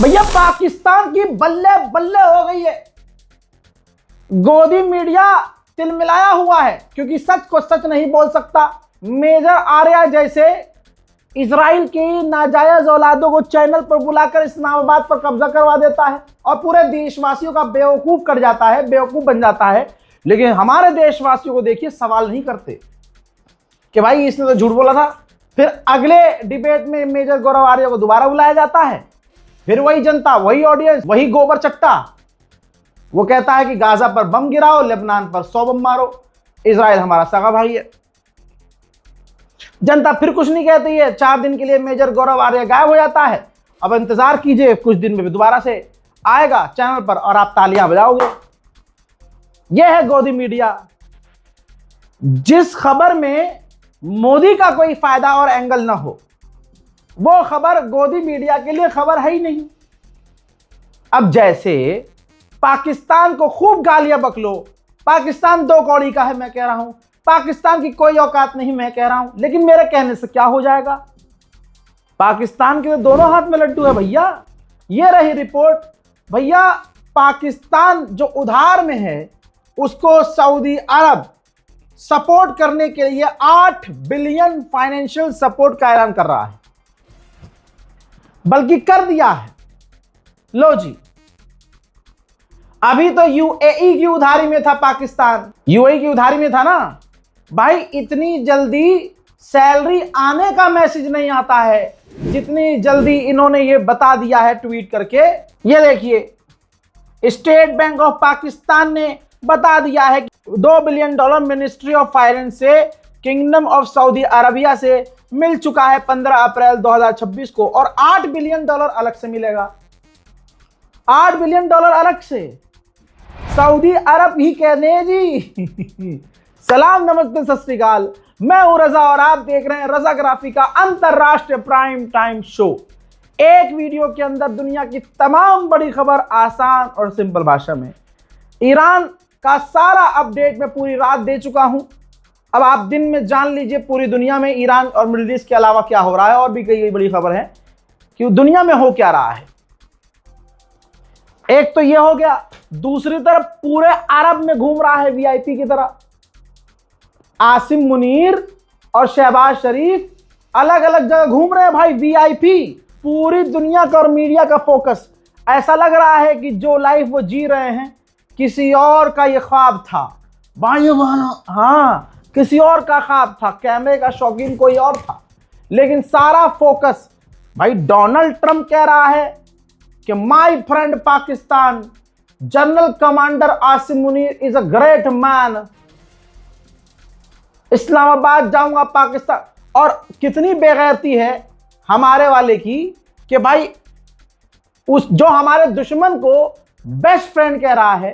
भैया पाकिस्तान की बल्ले बल्ले हो गई है। गोदी मीडिया तिलमिलाया हुआ है क्योंकि सच को सच नहीं बोल सकता। मेजर आर्या जैसे इजराइल की नाजायज औलादों को चैनल पर बुलाकर इस्लामाबाद पर कब्जा करवा देता है और पूरे देशवासियों का बेवकूफ कर जाता है, बेवकूफ बन जाता है। लेकिन हमारे देशवासियों को देखिए सवाल नहीं करते कि भाई इसने तो झूठ बोला था। फिर अगले डिबेट में मेजर गौरव आर्या को दोबारा बुलाया जाता है, फिर वही जनता, वही ऑडियंस, वही गोबर चट्टा। वो कहता है कि गाजा पर बम गिराओ, लेबनान पर 100 बम मारो, इजराइल हमारा सगा भाई है। जनता फिर कुछ नहीं कहती है। 4 दिन के लिए मेजर गौरव आर्या गायब हो जाता है। अब इंतजार कीजिए, कुछ दिन में भी दोबारा से आएगा चैनल पर और आप तालियां बजाओगे। यह है गोदी मीडिया। जिस खबर में मोदी का कोई फायदा और एंगल ना हो, वो खबर गोदी मीडिया के लिए खबर है ही नहीं। अब जैसे पाकिस्तान को खूब गालियां बकलो, पाकिस्तान 2 कौड़ी का है मैं कह रहा हूं, पाकिस्तान की कोई औकात नहीं मैं कह रहा हूं, लेकिन मेरे कहने से क्या हो जाएगा? पाकिस्तान के तो दोनों हाथ में लड्डू है भैया। ये रही रिपोर्ट भैया। पाकिस्तान जो उधार में है उसको सऊदी अरब सपोर्ट करने के लिए 8 बिलियन फाइनेंशियल सपोर्ट का ऐलान कर रहा है, बल्कि कर दिया है। लो जी, अभी तो यूएई की उधारी में था पाकिस्तान, यूएई की उधारी में था ना भाई। इतनी जल्दी सैलरी आने का मैसेज नहीं आता है जितनी जल्दी इन्होंने ये बता दिया है ट्वीट करके। ये देखिए, स्टेट बैंक ऑफ पाकिस्तान ने बता दिया है कि $2 बिलियन मिनिस्ट्री ऑफ फाइनेंस से किंगडम ऑफ सऊदी अरबिया से मिल चुका है 15 अप्रैल 2026 को, और $8 बिलियन अलग से मिलेगा। $8 बिलियन अलग से सऊदी अरब ही कहने जी। सलाम, नमस्ते, सत श्री अकाल। मैं हूं रजा और आप देख रहे हैं रजाग्राफी का अंतरराष्ट्रीय प्राइम टाइम शो। एक वीडियो के अंदर दुनिया की तमाम बड़ी खबर आसान और सिंपल भाषा में। ईरान का सारा अपडेट मैं पूरी रात दे चुका हूं। अब आप दिन में जान लीजिए पूरी दुनिया में ईरान और मिडिल ईस्ट के अलावा क्या हो रहा है, और भी कई बड़ी खबर है कि दुनिया में हो क्या रहा है। एक तो ये हो गया, दूसरी तरफ पूरे अरब में घूम रहा है वीआईपी की तरह। आसिम मुनीर और शहबाज शरीफ अलग अलग जगह घूम रहे हैं भाई, वीआईपी। पूरी दुनिया का और मीडिया का फोकस ऐसा लग रहा है कि जो लाइफ वो जी रहे हैं किसी और का ये ख्वाब था भाइयों बहनों। हाँ, किसी और का ख्वाब था, कैमरे का शौकीन कोई और था, लेकिन सारा फोकस भाई डोनाल्ड ट्रंप कह रहा है कि my friend Pakistan, general commander Asim Munir is a great man. Islamabad जाऊंगा पाकिस्तान। और कितनी बेगैरती है हमारे वाले की कि भाई उस जो हमारे दुश्मन को बेस्ट फ्रेंड कह रहा है,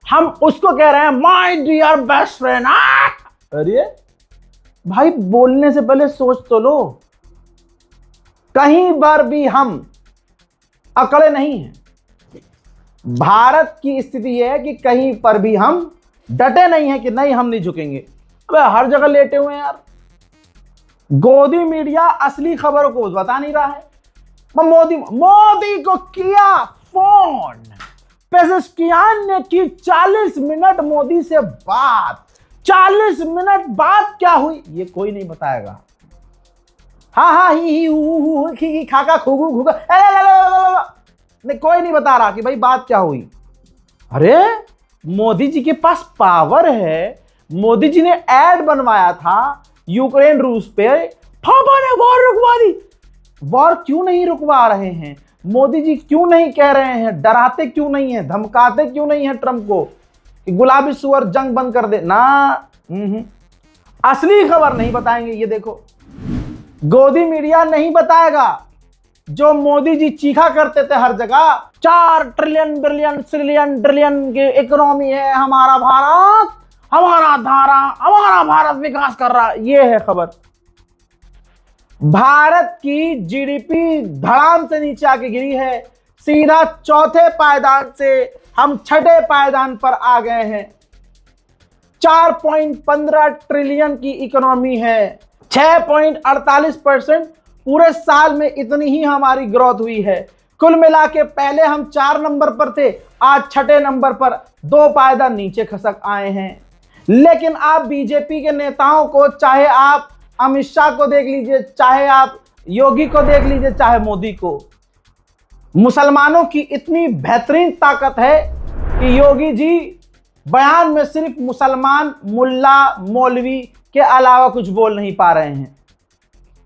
हम उसको कह रहे हैं माय डियर बेस्ट फ्रेंड। अरे भाई, बोलने से पहले सोच तो लो। कहीं बार भी हम अकड़े नहीं हैं। भारत की स्थिति यह है कि कहीं पर भी हम डटे नहीं हैं कि नहीं हम नहीं झुकेंगे। अबे हर जगह लेटे हुए हैं यार। गोदी मीडिया असली खबरों को बता नहीं रहा है। मोदी को किया फोन, पेजेश्कियान ने की 40 मिनट मोदी से बात। 40 मिनट बात क्या हुई ये कोई नहीं बताएगा। हाँ, ही हू खी खाका खूगू घूगा, नहीं, कोई नहीं बता रहा कि भाई बात क्या हुई। अरे मोदी जी के पास पावर है। मोदी जी ने ऐड बनवाया था यूक्रेन रूस पे, पापा ने वॉर रुकवा दी। वॉर क्यों नहीं रुकवा रहे हैं मोदी जी? क्यों नहीं कह रहे हैं? डराते क्यों नहीं है? धमकाते क्यों नहीं है ट्रंप को कि गुलाबी सुअर जंग बंद कर दे ना? असली खबर नहीं बताएंगे। ये देखो, गोदी मीडिया नहीं बताएगा जो मोदी जी चीखा करते थे हर जगह। 4 ट्रिलियन बिलियन ट्रिलियन ट्रिलियन की इकोनॉमी है हमारा भारत, हमारा धारा, हमारा भारत विकास कर रहा। ये है खबर। भारत की जीडीपी धड़ाम से नीचे आके गिरी है। सीधा 4थे पायदान से हम 6ठे पायदान पर आ गए हैं। 4.15 ट्रिलियन की इकोनॉमी है। 6.48% पूरे साल में इतनी ही हमारी ग्रोथ हुई है। कुल मिला के पहले हम 4 नंबर पर थे, आज 6 नंबर पर 2 पायदान नीचे खसक आए हैं। लेकिन आप बीजेपी के नेताओं को, चाहे आप अमित शाह को देख लीजिए, चाहे आप योगी को देख लीजिए, चाहे मोदी को, मुसलमानों की इतनी बेहतरीन ताकत है कि योगी जी बयान में सिर्फ मुसलमान, मुल्ला, मौलवी के अलावा कुछ बोल नहीं पा रहे हैं।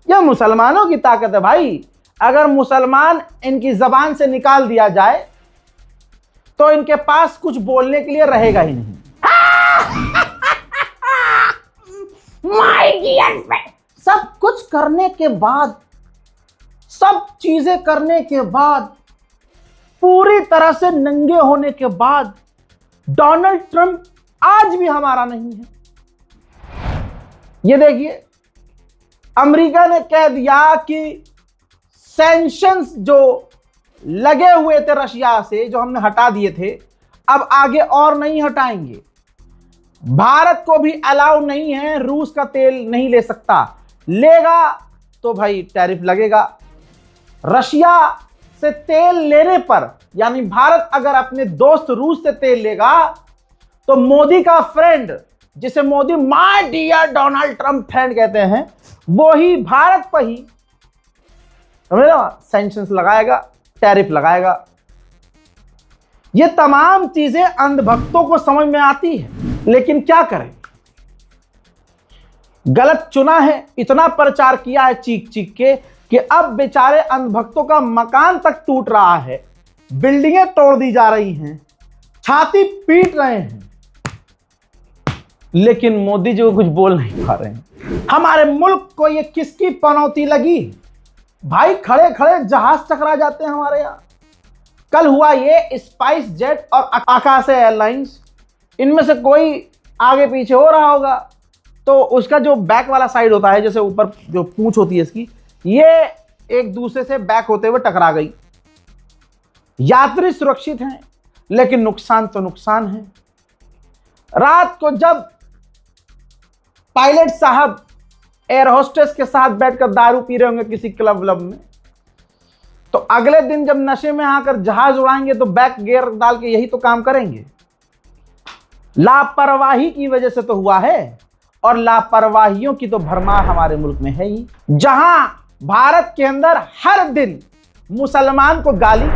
यह मुसलमानों की ताकत है भाई। अगर मुसलमान इनकी जबान से निकाल दिया जाए तो इनके पास कुछ बोलने के लिए रहेगा ही नहीं। माय डियर फ्रेंड, सब कुछ करने के बाद, सब चीजें करने के बाद, पूरी तरह से नंगे होने के बाद डोनाल्ड ट्रंप आज भी हमारा नहीं है। ये देखिए, अमेरिका ने कह दिया कि सैंक्शंस जो लगे हुए थे रशिया से, जो हमने हटा दिए थे, अब आगे और नहीं हटाएंगे। भारत को भी अलाउ नहीं है, रूस का तेल नहीं ले सकता, लेगा तो भाई टैरिफ लगेगा। रशिया से तेल लेने पर, यानी भारत अगर अपने दोस्त रूस से तेल लेगा तो मोदी का फ्रेंड, जिसे Modi my dear Donald Trump friend कहते हैं, वो ही भारत पर ही सैंक्शंस लगाएगा, टैरिफ लगाएगा। ये तमाम चीजें अंधभक्तों को समझ में आती है, लेकिन क्या करें, गलत चुना है। इतना प्रचार किया है चीख चीख के कि अब बेचारे अंधभक्तों का मकान तक टूट रहा है, बिल्डिंगें तोड़ दी जा रही हैं, छाती पीट रहे हैं, लेकिन मोदी जी को कुछ बोल नहीं पा रहे हैं। हमारे मुल्क को ये किसकी पनौती लगी भाई? खड़े खड़े जहाज टकरा जाते हैं हमारे यहाँ। कल हुआ ये स्पाइस जेट और आकाश एयरलाइंस, इनमें से कोई आगे पीछे हो रहा होगा तो उसका जो बैक वाला साइड होता है, जैसे ऊपर जो पूंछ होती है इसकी, ये एक दूसरे से बैक होते हुए टकरा गई। यात्री सुरक्षित हैं, लेकिन नुकसान तो नुकसान है। रात को जब पायलट साहब एयर होस्टेस के साथ बैठकर दारू पी रहे होंगे किसी क्लब व्लब में, तो अगले दिन जब नशे में आकर जहाज उड़ाएंगे तो बैक गियर डाल के यही तो काम करेंगे। लापरवाही की वजह से तो हुआ है, और लापरवाहियों की तो भरमार हमारे मुल्क में है ही। जहां भारत के अंदर हर दिन मुसलमान को गाली,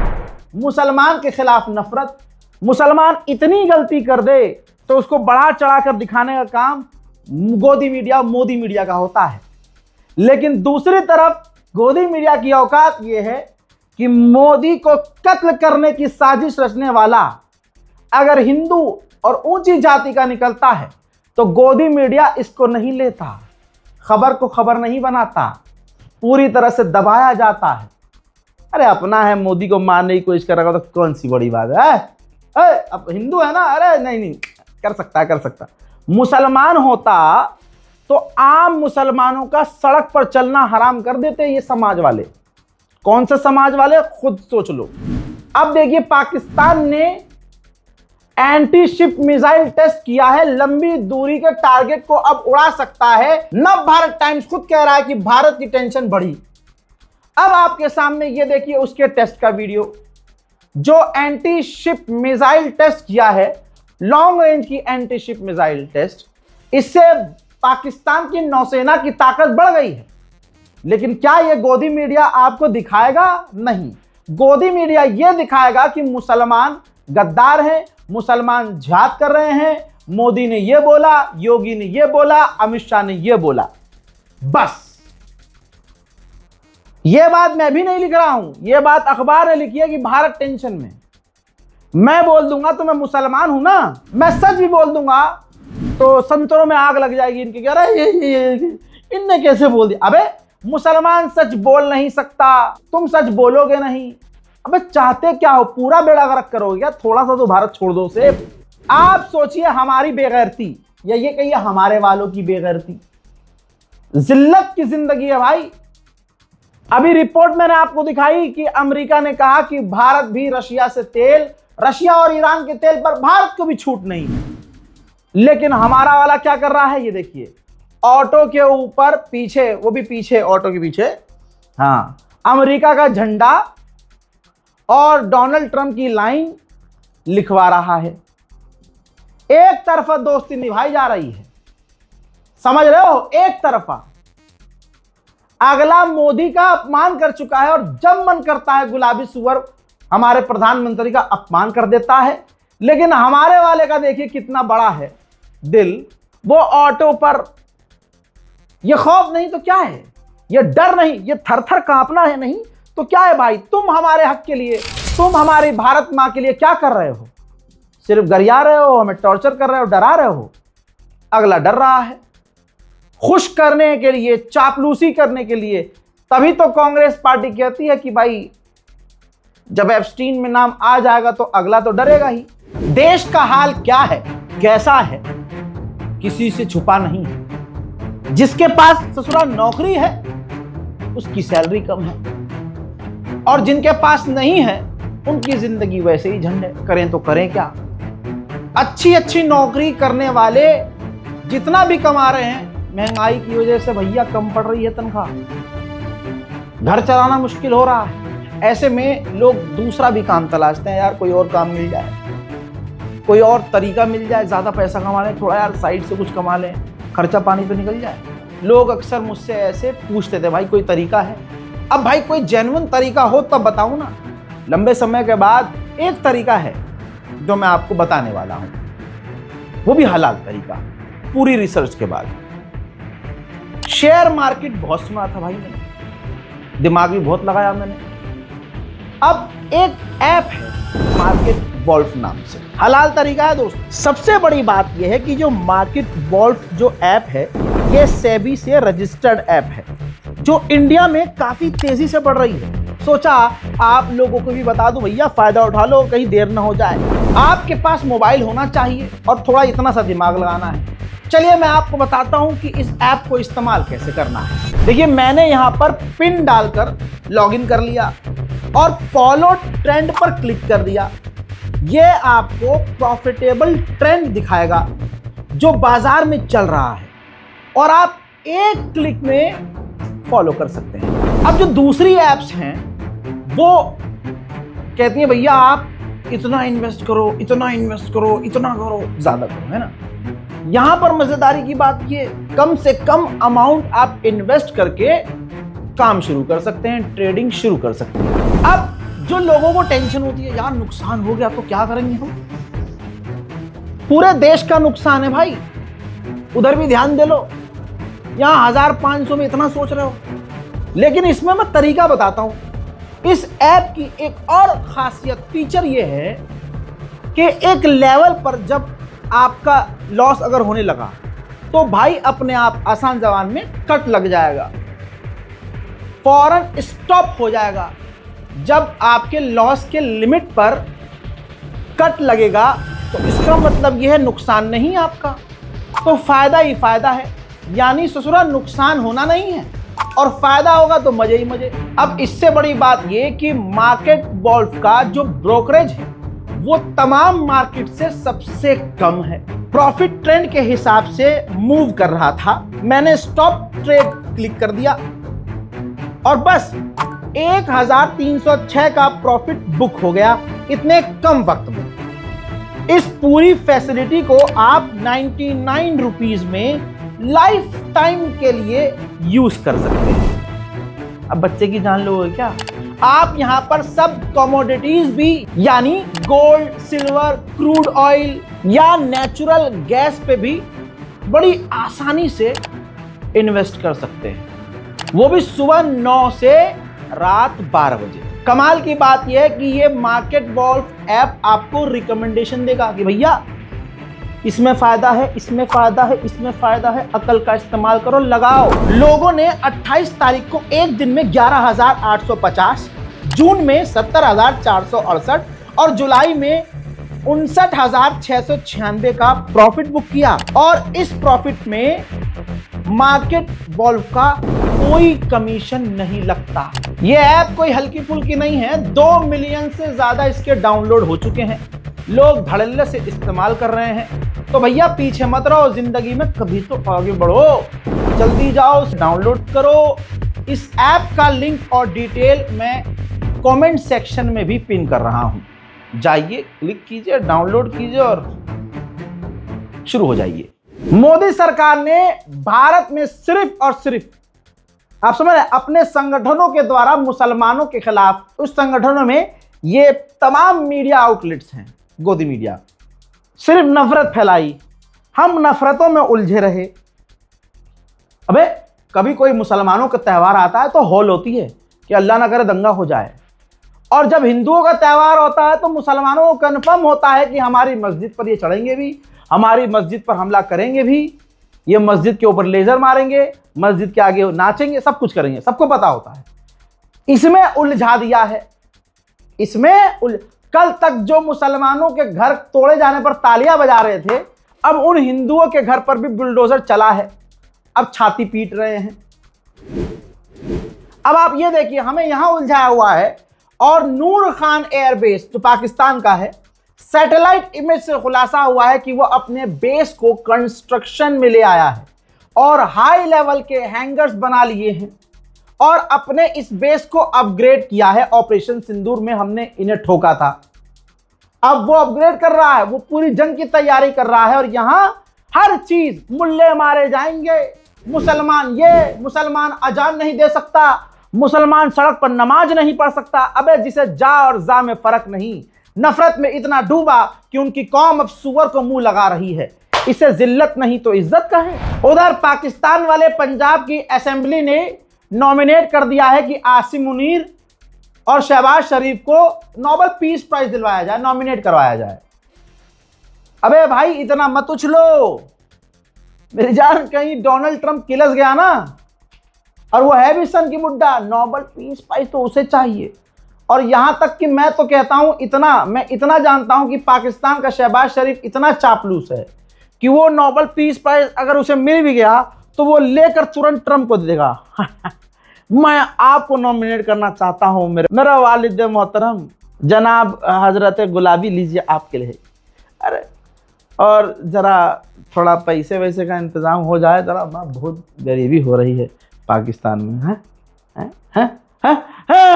मुसलमान के खिलाफ नफरत, मुसलमान इतनी गलती कर दे तो उसको बढ़ा चढ़ा कर दिखाने का काम गोदी मीडिया, मोदी मीडिया का होता है। लेकिन दूसरी तरफ गोदी मीडिया की औकात यह है कि मोदी को कत्ल करने की साजिश रचने वाला अगर हिंदू और ऊंची जाति का निकलता है तो गोदी मीडिया इसको नहीं लेता, खबर को खबर नहीं बनाता, पूरी तरह से दबाया जाता है। अरे अपना है, मोदी को मारने की कोशिश कर रहा तो कौन सी बड़ी बात है? अब हिंदू है ना, अरे नहीं कर सकता। मुसलमान होता तो आम मुसलमानों का सड़क पर चलना हराम कर देते ये समाज वाले। कौन से समाज वाले, खुद सोच लो। अब देखिए, पाकिस्तान ने एंटी शिप मिसाइल टेस्ट किया है, लंबी दूरी के टारगेट को अब उड़ा सकता है। नव भारत टाइम्स खुद कह रहा है कि भारत की टेंशन बढ़ी। अब आपके सामने ये देखिए उसके टेस्ट का वीडियो, जो एंटी शिप मिसाइल टेस्ट किया है, लॉन्ग रेंज की एंटी शिप मिसाइल टेस्ट। इससे पाकिस्तान की नौसेना की ताकत बढ़ गई है। लेकिन क्या यह गोदी मीडिया आपको दिखाएगा? नहीं, गोदी मीडिया यह दिखाएगा कि मुसलमान गद्दार हैं, मुसलमान जिहाद कर रहे हैं, मोदी ने यह बोला, योगी ने यह बोला, अमित शाह ने यह बोला। बस यह बात मैं भी नहीं लिख रहा हूं, यह बात अखबार ने लिखी है कि भारत टेंशन में। मैं बोल दूंगा तो मैं मुसलमान हूं ना, मैं सच भी बोल दूंगा तो संतरों में आग लग जाएगी इनकी। कह रहे ये इनने कैसे बोल दिया? अबे मुसलमान सच बोल नहीं सकता, तुम सच बोलोगे नहीं। अबे चाहते क्या हो, पूरा बेड़ा गर्क करोगे क्या? थोड़ा सा तो भारत छोड़ दो उसे। आप सोचिए हमारी बेगैरती, या ये कहिए हमारे वालों की बेगैरती। जिल्लत की जिंदगी है भाई। अभी रिपोर्ट मैंने आपको दिखाई कि अमेरिका ने कहा कि भारत भी रशिया से तेल, रशिया और ईरान के तेल पर भारत को भी छूट नहीं है। लेकिन हमारा वाला क्या कर रहा है, ये देखिए, ऑटो के ऊपर पीछे, वो भी पीछे, ऑटो के पीछे, हाँ, अमेरिका का झंडा और डोनाल्ड ट्रंप की लाइन लिखवा रहा है। एक तरफा दोस्ती निभाई जा रही है, समझ रहे हो, एक तरफा। अगला मोदी का अपमान कर चुका है और जब मन करता है गुलाबी सुअर हमारे प्रधानमंत्री का अपमान कर देता है। लेकिन हमारे वाले का देखिए कितना बड़ा है दिल, वो ऑटो पर ये खौफ नहीं तो क्या है, ये डर नहीं, ये थर-थर कांपना है नहीं तो क्या है भाई। तुम हमारे हक के लिए, तुम हमारी भारत मां के लिए क्या कर रहे हो? सिर्फ गरिया रहे हो, हमें टॉर्चर कर रहे हो, डरा रहे हो। अगला डर रहा है, खुश करने के लिए, चापलूसी करने के लिए। तभी तो कांग्रेस पार्टी कहती है कि भाई जब एप्स्टीन में नाम आ जाएगा तो अगला तो डरेगा ही। देश का हाल क्या है, कैसा है, किसी से छुपा नहीं है। जिसके पास ससुराल नौकरी है उसकी सैलरी कम है, और जिनके पास नहीं है उनकी जिंदगी वैसे ही झंड है। करें तो करें क्या। अच्छी नौकरी करने वाले जितना भी कमा रहे हैं, महंगाई की वजह से भैया कम पड़ रही है तनख्वाह, घर चलाना मुश्किल हो रहा है। ऐसे में लोग दूसरा भी काम तलाशते हैं, यार कोई और काम मिल जाए, कोई और तरीका मिल जाए, ज्यादा पैसा कमा लें, थोड़ा यार साइड से कुछ कमा लें, खर्चा पानी तो निकल जाए। लोग अक्सर मुझसे ऐसे पूछते थे, भाई कोई तरीका है? अब भाई कोई जेन्युइन तरीका हो तब बताऊं ना। लंबे समय के बाद एक तरीका है जो मैं आपको बताने वाला हूं, वो भी हलाल तरीका, पूरी रिसर्च के बाद। शेयर मार्केट बहुत सुना था भाई मैंने, दिमाग भी बहुत लगाया मैंने। अब एक ऐप है मार्केट वॉल्फ नाम से, हलाल तरीका है दोस्त। सबसे बड़ी बात यह है कि जो मार्केट वॉल्फ जो ऐप है, ये सेबी से रजिस्टर्ड ऐप है जो इंडिया में काफी तेजी से बढ़ रही है। सोचा आप लोगों को भी बता दूं भैया, फायदा उठा लो, कहीं देर ना हो जाए। आपके पास मोबाइल होना चाहिए और थोड़ा इतना सा दिमाग लगाना है। चलिए मैं आपको बताता हूं कि इस ऐप को इस्तेमाल कैसे करना है। देखिए मैंने यहां पर पिन डालकर लॉगिन कर लिया और फॉलो ट्रेंड पर क्लिक कर दिया। ये आपको प्रॉफिटेबल ट्रेंड दिखाएगा जो बाजार में चल रहा है और आप एक क्लिक में फॉलो कर सकते हैं। अब जो दूसरी एप्स हैं वो कहती हैं भैया आप इतना इन्वेस्ट करो, इतना इन्वेस्ट करो, इतना करो, ज्यादा करो, है ना। यहां पर मजेदारी की बात ये, कम से कम अमाउंट आप इन्वेस्ट करके काम शुरू कर सकते हैं, ट्रेडिंग शुरू कर सकते हैं। अब जो लोगों को टेंशन होती है, यार नुकसान हो गया तो क्या करेंगे हम, पूरे देश का नुकसान है भाई, उधर भी ध्यान दे लो। यहां 1500 में इतना सोच रहे हो, लेकिन इसमें मैं तरीका बताता हूं। इस ऐप की एक और खासियत फीचर ये है कि एक लेवल पर जब आपका लॉस अगर होने लगा तो भाई अपने आप आसान जबान में कट लग जाएगा, फौरन स्टॉप हो जाएगा। जब आपके लॉस के लिमिट पर कट लगेगा तो इसका मतलब यह है नुकसान नहीं आपका, तो फायदा ही फायदा है। यानी ससुरा नुकसान होना नहीं है और फायदा होगा तो मजे ही मजे। अब इससे बड़ी बात यह कि मार्केट वॉल्फ का जो ब्रोकरेज है वो तमाम मार्केट से सबसे कम है। प्रॉफिट ट्रेंड के हिसाब से मूव कर रहा था, मैंने स्टॉप ट्रेड क्लिक कर दिया और बस 1306 का प्रॉफिट बुक हो गया इतने कम वक्त में। इस पूरी फैसिलिटी को आप 99 रुपीज में लाइफ टाइम के लिए यूज कर सकते हैं। अब बच्चे की जान लोगे क्या, आप यहां पर सब कमोडिटीज भी यानी गोल्ड, सिल्वर, क्रूड ऑयल या नेचुरल गैस पे भी बड़ी आसानी से इन्वेस्ट कर सकते हैं, वो भी सुबह 9 से रात 12 बजे। कमाल की बात यह है कि ये मार्केट वॉल्फ ऐप आपको रिकमेंडेशन देगा कि भैया इसमें फायदा है, इसमें फायदा है, इसमें फायदा है, अकल का इस्तेमाल करो, लगाओ। लोगों ने 28 तारीख को एक दिन में 11,850, जून में 70,468 और जुलाई में 59,696 का प्रॉफिट बुक किया। और इस प्रॉफिट में मार्केट वॉल्फ का कोई कमीशन नहीं लगता। यह ऐप कोई हल्की फुल्की नहीं है, 2 मिलियन से ज्यादा इसके डाउनलोड हो चुके हैं, लोग धड़ल्ले से इस्तेमाल कर रहे हैं। तो भैया पीछे मत रहो, जिंदगी में कभी तो आगे बढ़ो, जल्दी जाओ डाउनलोड करो। इस ऐप का लिंक और डिटेल मैं कमेंट सेक्शन में भी पिन कर रहा हूं। जाइए, क्लिक कीजिए, डाउनलोड कीजिए और शुरू हो जाइए। मोदी सरकार ने भारत में सिर्फ और सिर्फ, आप समझ रहे हैं, अपने संगठनों के द्वारा मुसलमानों के खिलाफ, उस संगठनों में ये तमाम मीडिया आउटलेट्स हैं, गोदी मीडिया, सिर्फ नफरत फैलाई। हम नफरतों में उलझे रहे। अबे कभी कोई मुसलमानों का त्यौहार आता है तो हौल होती है कि अल्लाह ना करे दंगा हो जाए, और जब हिंदुओं का त्यौहार होता है तो मुसलमानों को कन्फर्म होता है कि हमारी मस्जिद पर ये चढ़ेंगे भी, हमारी मस्जिद पर हमला करेंगे भी, ये मस्जिद के ऊपर लेजर मारेंगे, मस्जिद के आगे नाचेंगे, सब कुछ करेंगे, सबको पता होता है। इसमें उलझा दिया है, कल तक जो मुसलमानों के घर तोड़े जाने पर तालियां बजा रहे थे, अब उन हिंदुओं के घर पर भी बुलडोजर चला है, अब छाती पीट रहे हैं। अब आप ये देखिए, हमें यहां उलझाया हुआ है, और नूर खान एयरबेस जो पाकिस्तान का है, सैटेलाइट इमेज से खुलासा हुआ है कि वो अपने बेस को कंस्ट्रक्शन में ले आया है और हाई लेवल के हैंगर्स बना लिए हैं और अपने इस बेस को अपग्रेड किया है। ऑपरेशन सिंदूर में हमने इन्हें ठोका था, अब वो अपग्रेड कर रहा है, वो पूरी जंग की तैयारी कर रहा है। और यहां हर चीज, मुल्ले मारे जाएंगे, मुसलमान अजान नहीं दे सकता, मुसलमान सड़क पर नमाज नहीं पढ़ सकता। अबे जिसे जा और जा में फर्क नहीं, नफरत में इतना डूबा कि उनकी कौम अब सुअर को मुंह लगा रही है। इसे जिल्लत नहीं तो इज्जत का है। उधर पाकिस्तान वाले पंजाब की असेंबली ने नॉमिनेट कर दिया है कि आसिम मुनीर और शहबाज शरीफ को नोबेल पीस प्राइज दिलवाया जाए, नॉमिनेट करवाया जाए। अबे भाई इतना मत उछलो मेरी जान, कहीं डोनाल्ड ट्रंप किलस गया ना, और वो है भी सन की बुड्ढा, नोबेल पीस प्राइज तो उसे चाहिए। और यहां तक कि मैं तो कहता हूं, मैं इतना जानता हूं कि पाकिस्तान का शहबाज शरीफ इतना चापलूस है कि वो नोबेल पीस प्राइज अगर उसे मिल भी गया तो वो लेकर तुरंत ट्रंप को दे देगा। मैं आपको नॉमिनेट करना चाहता हूं, मेरा वालिद मोहतरम जनाब हजरत गुलाबी, लीजिए आपके लिए। अरे और जरा थोड़ा पैसे वैसे का इंतजाम हो जाए जरा, बहुत गरीबी हो रही है पाकिस्तान में। है? है? है? है? है?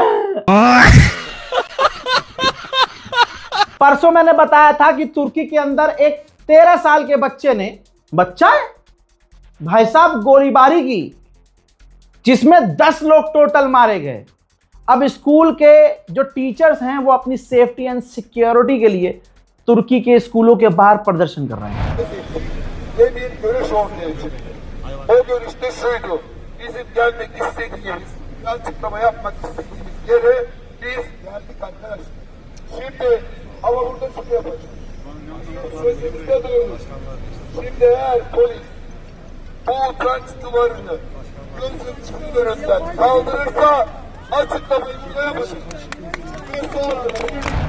परसों मैंने बताया था कि तुर्की के अंदर एक 13 साल के बच्चे ने, बच्चा है भाई साहब, गोलीबारी की, जिसमें 10 लोग टोटल मारे गए। अब स्कूल के जो टीचर्स हैं वो अपनी सेफ्टी एंड सिक्योरिटी के लिए तुर्की के स्कूलों के बाहर प्रदर्शन कर रहे हैं।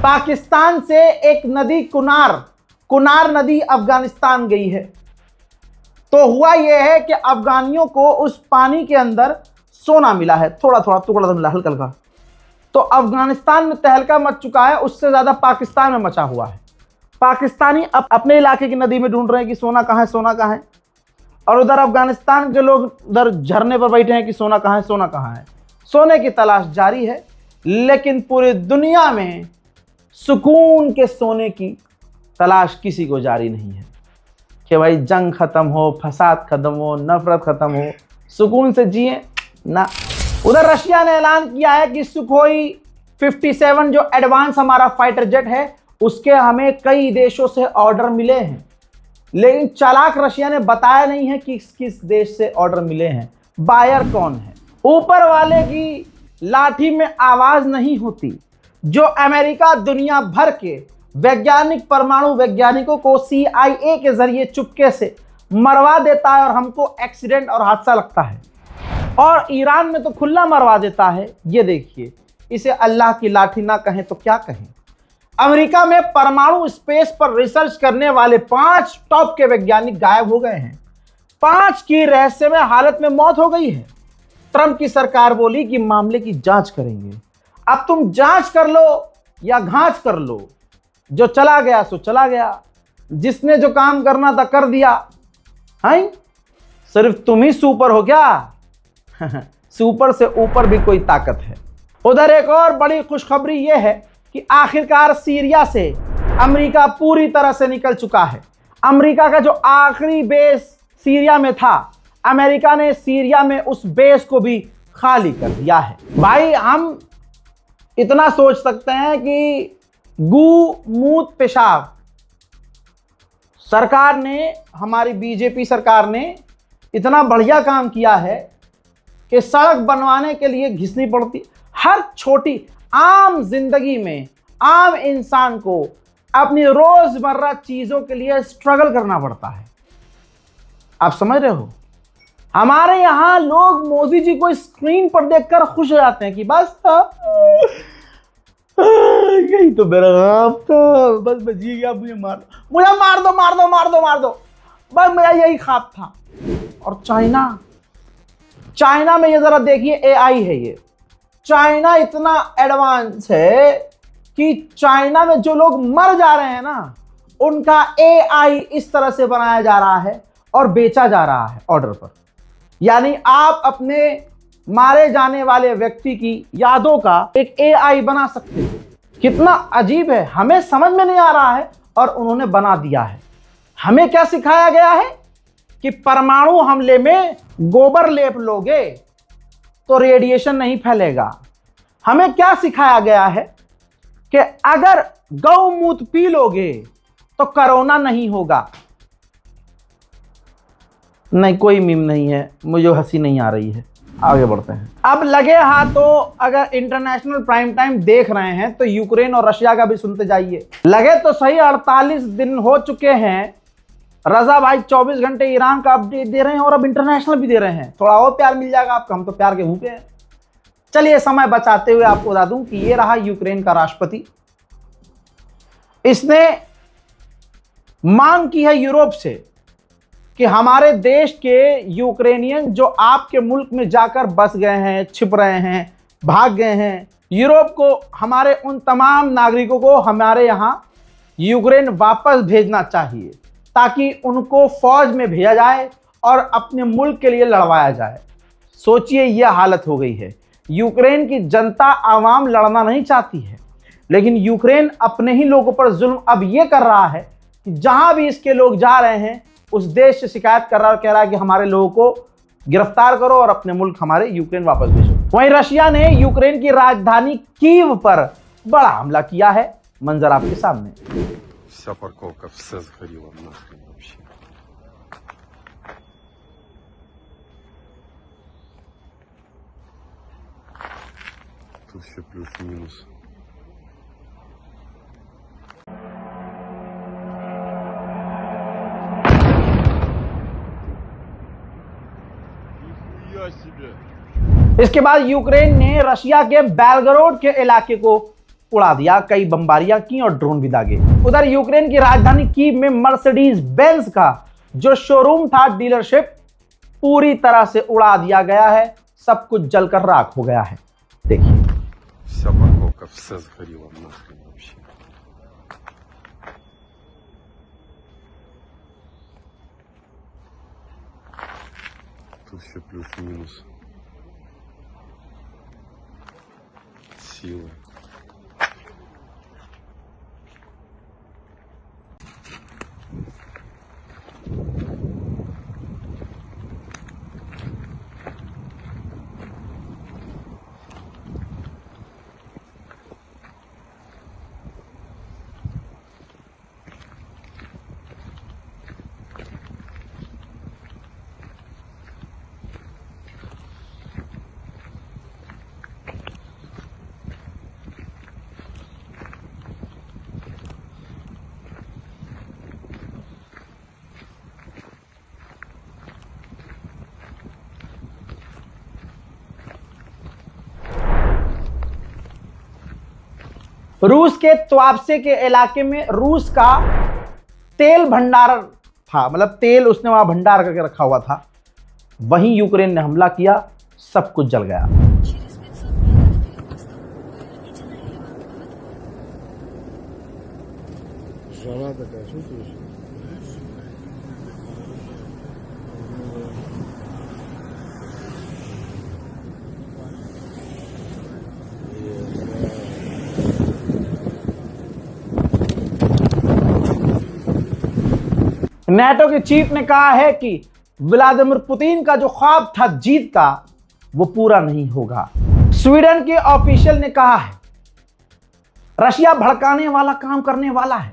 पाकिस्तान से एक नदी कुनार नदी अफगानिस्तान गई है, तो हुआ यह है कि अफगानियों को उस पानी के अंदर सोना मिला है, थोड़ा थोड़ा टुकड़ा मिला, हल्का हल्का। तो अफगानिस्तान में तहलका मच चुका है, उससे ज्यादा पाकिस्तान में मचा हुआ है। पाकिस्तानी अपने इलाके की नदी में ढूंढ रहे हैं कि सोना कहाँ है, सोना कहाँ है, और उधर अफगानिस्तान के लोग उधर झरने पर बैठे हैं कि सोना कहाँ है, सोना कहाँ है। सोने की तलाश जारी है, लेकिन पूरी दुनिया में सुकून के सोने की तलाश किसी को जारी नहीं है कि भाई जंग खत्म हो, फसाद खत्म हो, नफरत खत्म हो, सुकून से जिए ना। उधर रशिया ने ऐलान किया है कि सुखोई 57 जो एडवांस हमारा फाइटर जेट है, उसके हमें कई देशों से ऑर्डर मिले हैं, लेकिन चालाक रशिया ने बताया नहीं है कि किस देश से ऑर्डर मिले हैं, बायर कौन है। ऊपर वाले की लाठी में आवाज नहीं होती। जो अमेरिका दुनिया भर के वैज्ञानिक, परमाणु वैज्ञानिकों को CIA के जरिए चुपके से मरवा देता है और हमको एक्सीडेंट और हादसा लगता है, और ईरान में तो खुला मरवा देता है। ये देखिए, इसे अल्लाह की लाठी ना कहें तो क्या कहें। अमेरिका में परमाणु स्पेस पर रिसर्च करने वाले 5 टॉप के वैज्ञानिक गायब हो गए हैं। 5 की रहस्यमय हालत में मौत हो गई है। ट्रंप की सरकार बोली कि मामले की जांच करेंगे। अब तुम जांच कर लो या घांच कर लो, जो चला गया सो चला गया, जिसने जो काम करना था कर दिया। हैं? सिर्फ तुम ही सुपर हो क्या? सुपर से ऊपर भी कोई ताकत है। उधर एक और बड़ी खुशखबरी यह है कि आखिरकार सीरिया से अमेरिका पूरी तरह से निकल चुका है। अमेरिका का जो आखिरी बेस सीरिया में था, अमेरिका ने सीरिया में उस बेस को भी खाली कर दिया है। भाई हम इतना सोच सकते हैं कि गू मूत पेशाब सरकार ने, हमारी बीजेपी सरकार ने इतना बढ़िया काम किया है कि सड़क बनवाने के लिए घिसनी पड़ती। हर छोटी आम जिंदगी में आम इंसान को अपनी रोजमर्रा चीजों के लिए स्ट्रगल करना पड़ता है। आप समझ रहे हो? हमारे यहां लोग मोदी जी को स्क्रीन पर देखकर खुश हो जाते हैं कि बस यही तो मेरा ख्वाब था, बस मैं जी गया, मुझे मार दो, मार दो, बस मेरा यही ख्वाब था। और चाइना में ये जरा देखिए, एआई है ये। चाइना इतना एडवांस है कि चाइना में जो लोग मर जा रहे हैं ना, उनका एआई इस तरह से बनाया जा रहा है और बेचा जा रहा है ऑर्डर पर। यानी आप अपने मारे जाने वाले व्यक्ति की यादों का एक एआई बना सकते हैं। कितना अजीब है, हमें समझ में नहीं आ रहा है और उन्होंने बना दिया है। हमें क्या सिखाया गया है कि परमाणु हमले में गोबर लेप लोगे तो रेडिएशन नहीं फैलेगा। हमें क्या सिखाया गया है कि अगर गौमूत्र पी लोगे तो कोरोना नहीं होगा। नहीं, कोई मीम नहीं है, मुझे हंसी नहीं आ रही है। आगे बढ़ते हैं। अब लगे हाथों अगर इंटरनेशनल प्राइम टाइम देख रहे हैं तो यूक्रेन और रशिया का भी सुनते जाइए। लगे तो सही, 48 दिन हो चुके हैं। रजा भाई 24 घंटे ईरान का अपडेट दे रहे हैं और अब इंटरनेशनल भी दे रहे हैं। थोड़ा और प्यार मिल जाएगा आपको, हम तो प्यार के भूखे हैं। चलिए समय बचाते हुए आपको बता दूं कि ये रहा यूक्रेन का राष्ट्रपति। इसने मांग की है यूरोप से कि हमारे देश के यूक्रेनियन जो आपके मुल्क में जाकर बस गए हैं, छिप रहे हैं, भाग गए हैं, यूरोप को हमारे उन तमाम नागरिकों को हमारे यहां यूक्रेन वापस भेजना चाहिए ताकि उनको फौज में भेजा जाए और अपने मुल्क के लिए लड़वाया जाए। सोचिए यह हालत हो गई है। यूक्रेन की जनता आवाम लड़ना नहीं चाहती है, लेकिन यूक्रेन अपने ही लोगों पर जुल्म अब यह कर रहा है कि जहां भी इसके लोग जा रहे हैं उस देश से शिकायत कर रहा है और कह रहा है कि हमारे लोगों को गिरफ्तार करो और अपने मुल्क हमारे यूक्रेन वापस भेजो। वहीं रशिया ने यूक्रेन की राजधानी कीव पर बड़ा हमला किया है। मंजर आपके सामने। Вся парковка, все сгорело нахрен вообще. Тут еще плюс-минус. Нихуя себе! इसके बाद यूक्रेन ने रशिया के बेलगरोड के इलाके को उड़ा दिया, कई बमबारियां की और ड्रोन भी दागे। उधर यूक्रेन की राजधानी कीव में मर्सिडीज बेंज का जो शोरूम था, डीलरशिप, पूरी तरह से उड़ा दिया गया है। सब कुछ जलकर राख हो गया है। देखिए, Вся парковка, все сгорело нахрен вообще. Тут еще плюс-минус. Силы. रूस के त्वाबसे के इलाके में रूस का तेल भंडार था, मतलब तेल उसने वहां भंडार करके रखा हुआ था। वहीं यूक्रेन ने हमला किया, सब कुछ जल गया। Жара такая, чувствуешь? नाटो के चीफ ने कहा है कि व्लादिमीर पुतिन का जो ख्वाब था जीत का वो पूरा नहीं होगा। स्वीडन के ऑफिशियल ने कहा है रशिया भड़काने वाला काम करने वाला है,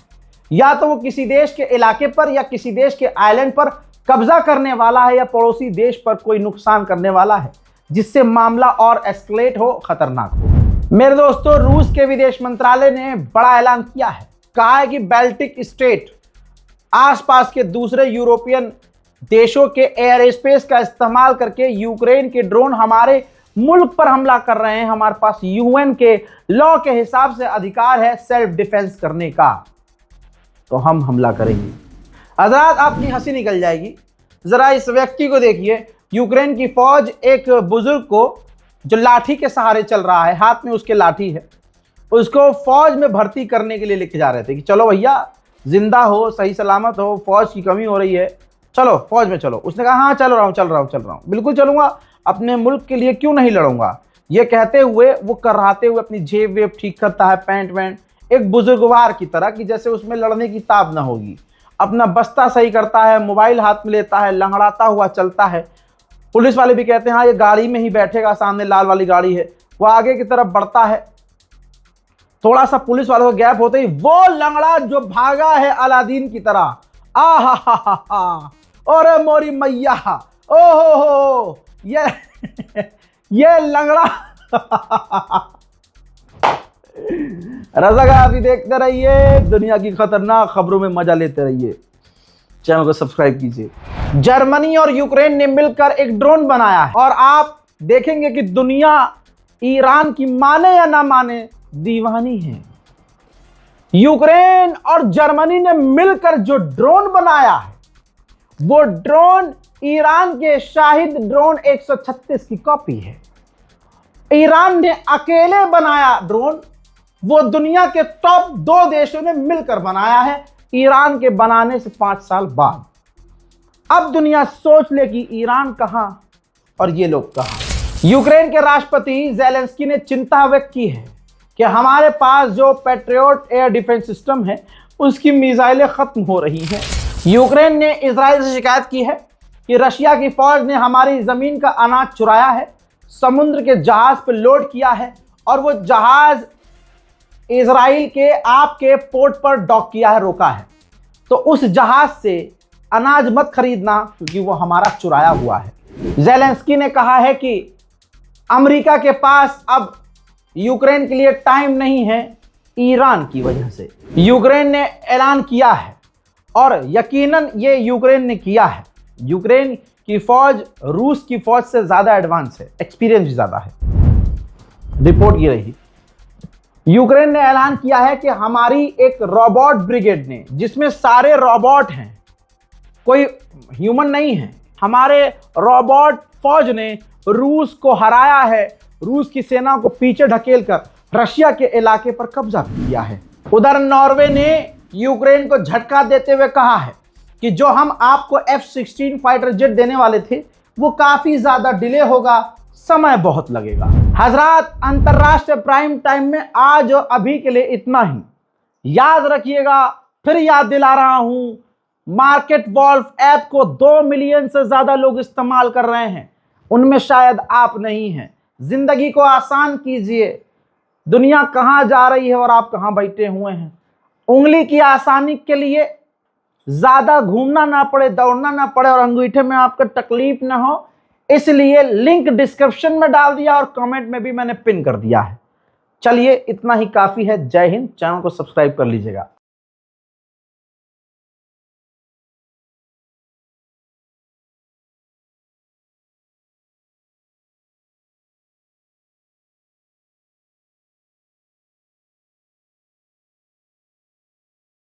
या तो वो किसी देश के इलाके पर या किसी देश के आइलैंड पर कब्जा करने वाला है या पड़ोसी देश पर कोई नुकसान करने वाला है, जिससे मामला और एस्केलेट हो, खतरनाक हो। मेरे दोस्तों, रूस के विदेश मंत्रालय ने बड़ा ऐलान किया है। कहा है कि बाल्टिक स्टेट आसपास के दूसरे यूरोपियन देशों के एयर स्पेस का इस्तेमाल करके यूक्रेन के ड्रोन हमारे मुल्क पर हमला कर रहे हैं। हमारे पास यूएन के लॉ के हिसाब से अधिकार है सेल्फ डिफेंस करने का, तो हम हमला करेंगे। हज़रात, आपकी हंसी निकल जाएगी। जरा इस व्यक्ति को देखिए। यूक्रेन की फौज एक बुजुर्ग को जो लाठी के सहारे चल रहा है, हाथ में उसके लाठी है, उसको फौज में भर्ती करने के लिए लेके जा रहे थे कि चलो भैया, जिंदा हो, सही सलामत हो, फौज की कमी हो रही है, चलो फौज में चलो। उसने कहा हाँ चल रहा हूँ, बिल्कुल चलूंगा, अपने मुल्क के लिए क्यों नहीं लड़ूंगा। ये कहते हुए वो कराते हुए अपनी जेब वेब ठीक करता है, पैंट वैंट, एक बुजुर्गवार की तरह, कि जैसे उसमें लड़ने की ताब ना होगी। अपना बस्ता सही करता है, मोबाइल हाथ में लेता है, लंगड़ाता हुआ चलता है। पुलिस वाले भी कहते हैं हाँ ये गाड़ी में ही बैठेगा, सामने लाल वाली गाड़ी है। वो आगे की तरफ बढ़ता है, थोड़ा सा पुलिस वालों को गैप होते ही वो लंगड़ा जो भागा है अलादीन की तरह, आ हा, और मोरी मैया, ओ हो, ये लंगड़ा रज़ाकार, अभी देखते रहिए दुनिया की खतरनाक खबरों में मजा लेते रहिए। चैनल को सब्सक्राइब कीजिए। जर्मनी और यूक्रेन ने मिलकर एक ड्रोन बनाया है और आप देखेंगे कि दुनिया ईरान की माने या ना माने दीवानी है। यूक्रेन और जर्मनी ने मिलकर जो ड्रोन बनाया है वो ड्रोन ईरान के शाहिद ड्रोन 136 की कॉपी है। ईरान ने अकेले बनाया ड्रोन, वो दुनिया के टॉप 2 देशों ने मिलकर बनाया है ईरान के बनाने से 5 साल बाद। अब दुनिया सोच ले कि ईरान कहां और ये लोग कहां। यूक्रेन के राष्ट्रपति ज़ेलेंस्की ने चिंता व्यक्त की है कि हमारे पास जो पैट्रियट एयर डिफेंस सिस्टम है उसकी मिसाइलें खत्म हो रही हैं। यूक्रेन ने इजराइल से शिकायत की है कि रशिया की फौज ने हमारी जमीन का अनाज चुराया है, समुद्र के जहाज पर लोड किया है और वो जहाज इजराइल के आपके पोर्ट पर डॉक किया है, रोका है। तो उस जहाज से अनाज मत खरीदना क्योंकि वो हमारा चुराया हुआ है। ज़ेलेंस्की ने कहा है कि अमेरिका के पास अब यूक्रेन के लिए टाइम नहीं है ईरान की वजह से। यूक्रेन ने ऐलान किया है और यकीनन ये यूक्रेन ने किया है। यूक्रेन की फौज रूस की फौज से ज़्यादा एडवांस है, एक्सपीरियंस भी ज़्यादा है। रिपोर्ट ये रही, यूक्रेन ने ऐलान किया है कि हमारी एक रोबोट ब्रिगेड ने, जिसमें सारे रोबोट हैं, कोई ह्यूमन नहीं है, हमारे रोबोट फौज ने रूस को हराया है। रूस की सेना को पीछे ढकेलकर रशिया के इलाके पर कब्जा किया है। उधर नॉर्वे ने यूक्रेन को झटका देते हुए कहा है कि जो हम आपको F-16 फाइटर जेट देने वाले थे वो काफी ज्यादा डिले होगा, समय बहुत लगेगा। हजरात, अंतरराष्ट्रीय प्राइम टाइम में आज और अभी के लिए इतना ही। याद रखिएगा, फिर याद दिला रहा हूं, मार्केट वॉल्फ ऐप को 2 मिलियन से ज्यादा लोग इस्तेमाल कर रहे हैं, उनमें शायद आप नहीं हैं। जिंदगी को आसान कीजिए। दुनिया कहां जा रही है और आप कहां बैठे हुए हैं। उंगली की आसानी के लिए ज्यादा घूमना ना पड़े, दौड़ना ना पड़े और अंगूठे में आपको तकलीफ ना हो, इसलिए लिंक डिस्क्रिप्शन में डाल दिया और कमेंट में भी मैंने पिन कर दिया है। चलिए, इतना ही काफी है। जय हिंद। चैनल को सब्सक्राइब कर लीजिएगा।